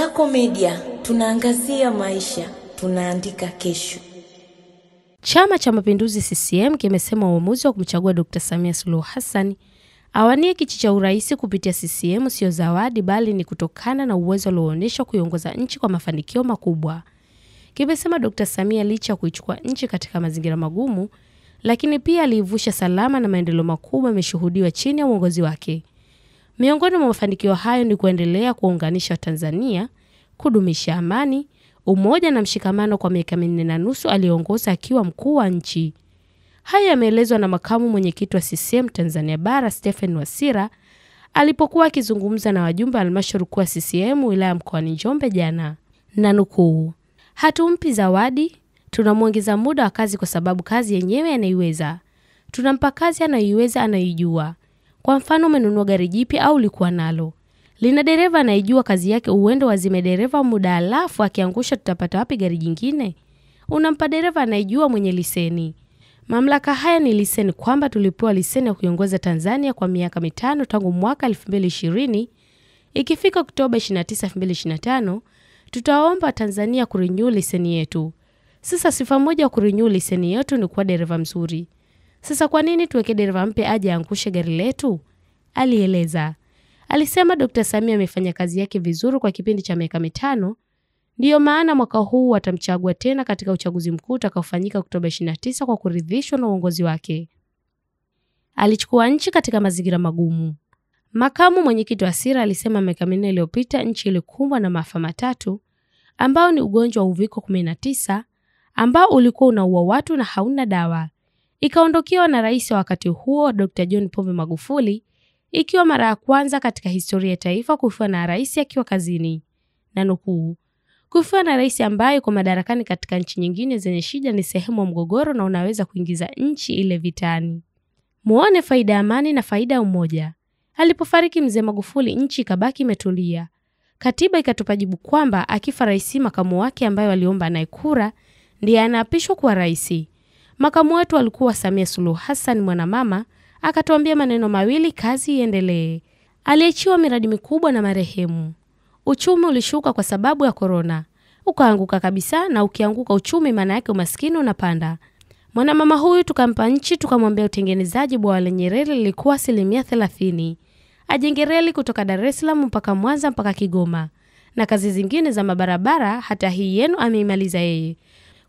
Kasako Media, tunaangazia maisha, tunaandika kesho. Chama cha Mapinduzi CCM kimesema uamuzi wa kumchagua Dr. Samia Suluhu Hassan awanie kiti cha urais kupitia CCM sio zawadi bali ni kutokana na uwezo alioonyesha kuiongoza nchi kwa mafanikio makubwa. Kimesema Dr. Samia licha kuichukua nchi katika mazingira magumu, lakini pia aliivusha salama na maendeleo makubwa yameshuhudiwa chini ya uongozi wake. Miongoni mwa mafanikio hayo ni kuendelea kuunganisha Tanzania, kudumisha amani, umoja na mshikamano kwa miaka 4.5 aliongoza akiwa mkuu wa nchi. Haya yameelezwa na makamu mwenyekiti wa CCM Tanzania Bara Stephen Wasira alipokuwa akizungumza na wajumbe wa halmashauri kuu ya CCM wilaya mkoani Njombe jana. Na nukuu, hatumpi zawadi, tunamuongeza muda wa kazi kwa sababu kazi yenyewe anaiweza. Tunampa kazi anaiweza, anaijua. Kwa mfano umenunua gari jipya au ulikuwa nalo. Lina dereva anayejua kazi yake, uende wazime dereva muda alafu akiangusha tutapata wapi gari jingine? Unampa dereva anayejua mwenye leseni. Mamlaka haya ni leseni kwamba tulipewa leseni ya kuiongoza Tanzania kwa miaka 5 tangu mwaka 2020. Ikifika Oktoba 29, 2025, tutaomba Tanzania kurenew leseni yetu. Sasa sifa moja ya kurenew leseni yetu ni kuwa dereva mzuri. Sasa kwa nini tuweke dereva mpya aje angushe gari letu? Alieleza. Alisema Dr. Samia amefanya kazi yake vizuri kwa kipindi cha miaka 5. Ndiyo maana mwaka huu watamchagua tena katika uchaguzi mkuu utakaofanyika Oktoba 29 kwa kuridhishwa na uongozi wake. Alichukua nchi katika mazingira magumu. Makamu mwenyekiti Wasira alisema miaka 4 iliyopita nchi ilikumbwa na maafa matatu ambao ni ugonjwa wa uviko 19 ambao ulikuwa unaua watu na hauna dawa. Ikaondokewa na rais wa wakati huo Dr. John Pombe Magufuli, ikiwa mara ya kwanza katika historia ya taifa kufiwa na rais akiwa kazini. Na nukuu, kufiwa na rais ambaye yuko madarakani katika nchi nyingine zenye shida ni sehemu ya mgogoro na unaweza kuingiza nchi ile vitani. Muone faida ya amani na faida ya umoja. Alipofariki mzee Magufuli nchi ikabaki imetulia. Katiba ikatupa jibu kwamba akifa rais makamu wake ambaye waliomba naye kura ndiye anaapishwa kuwa rais. Makamu wetu alikuwa Samia Suluhu Hassan mwanamama, akatuambia maneno mawili, kazi iendelee. Aliachiwa miradi mikubwa na marehemu. Uchumi ulishuka kwa sababu ya corona. Ukaanguka kabisa, na ukianguka uchumi maana yake umaskini unapanda. Mwanamama huyu tukampa nchi, tukamwambia utengenezaji bwawa la Nyerere lilikuwa 30%. Ajenge reli kutoka Dar es Salaam mpaka Mwanza mpaka Kigoma. Na kazi zingine za mabarabara hata hii yenu ameimaliza yeye.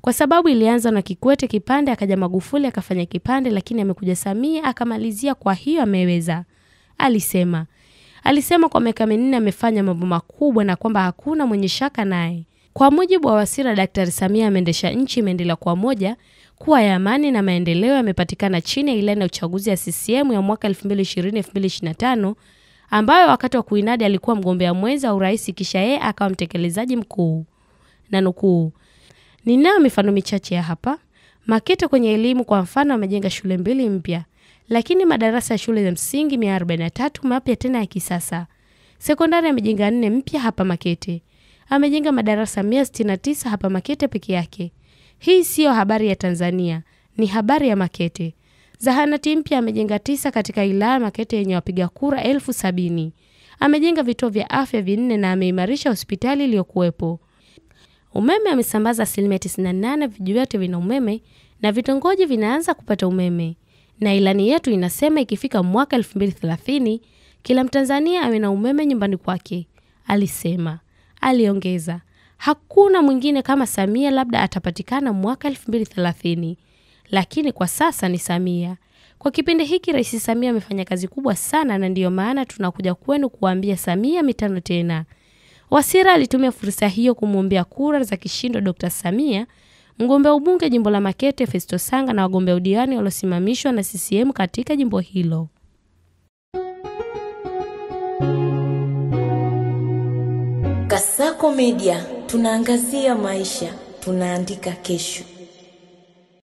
Kwa sababu ilianza na Kikwete kipande, akaja Magufuli akafanya kipande, lakini amekuja Samia akamalizia, kwa hiyo ameweza. Alisema kwa miaka 4 amefanya mambo makubwa na kwamba hakuna mwenye shaka naye. Kwa mujibu wa Wasira, Daktari Samia ameendesha nchi imeendelea kwa moja, kuwa ya amani na maendeleo yamepatikana chini ya ilani ya uchaguzi ya CCM ya mwaka 2020-2025 ambayo wakati wa kuinadi alikuwa mgombea mwenza wa urais kisha yeye akawa mtekelezaji mkuu. Na nukuu, ninao mifano michache ya hapa. Makete kwenye elimu kwa mfano amejenga shule 2 mpya, lakini madarasa ya shule za msingi 143 mapya tena ya kisasa. Sekondari amejenga 4 mpya hapa Makete. Amejenga madarasa 169 hapa Makete peke yake. Hii sio habari ya Tanzania, ni habari ya Makete. Zahanati mpya amejenga 9 katika wilaya Makete yenye wapiga kura 70,000. Amejenga vituo vya afya 4 na ameimarisha hospitali iliyokuwepo. Umeme amesambaza 98% vijiji vyote vina umeme na vitongoji vinaanza kupata umeme. Na ilani yetu inasema ikifika mwaka 2030 kila Mtanzania awe na umeme nyumbani kwake, alisema. Aliongeza, hakuna mwingine kama Samia, labda atapatikana mwaka 2030. Lakini kwa sasa ni Samia. Kwa kipindi hiki Rais Samia amefanya kazi kubwa sana na ndiyo maana tunakuja kwenu kuambia Samia mitano tena. Wasira alitumia fursa hiyo kumwombea kura za kishindo Dr. Samia, mgombea ubunge jimbo la Makete Festo Sanga na wagombea udiwani waliosimamishwa na CCM katika jimbo hilo. Kasako Media, tunaangazia maisha, tunaandika kesho.